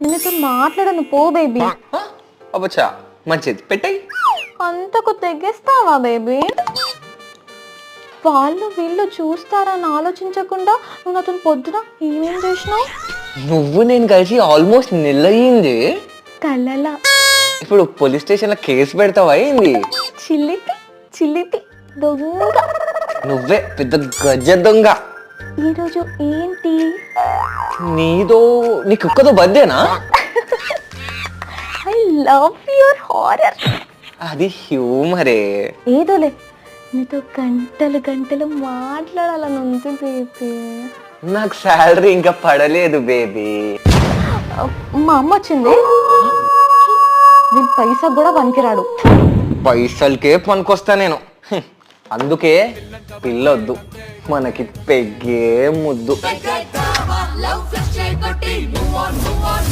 నీతో మాట్లాడను పో బేబీ. అబ్బచ్చా మంచిది పెట్టాయి. అంతకు తెగేస్తావా బేబీ? వాళ్ళు వీళ్ళు చూస్తారని ఆలోచించకుండా నువ్వు నాతో పొద్దున ఏమేం చేసినావు? నువ్వు నేను కలిసి ఆల్మోస్ట్ నెలయ్యింది. కలల ఇప్పుడు పోలీస్ స్టేషన్ లో కేసు పెడతావా ఏంది? చిల్లిపి చిల్లిపి దొంగ. నువ్వే పెద్ద గజ్జ దొంగ. ఈరోజు ఏంటి? నీదో నీ కుక్కతో బర్త్డేనా? I love your horror. అది హ్యూమరే. ఏదోలే, నీతో గంటలు గంటలు మాట్లాడాలని ఉంది బేబీ. నాకు శాలరీ ఇంకా పడలేదు బేబీ. మా అమ్మ వచ్చింది. నీ పైసా కూడా పనికిరాడు. పైసలకే పనికొస్తా నేను. అందుకే పిల్లొద్దు, మనకి పెగ్గే ముద్దు.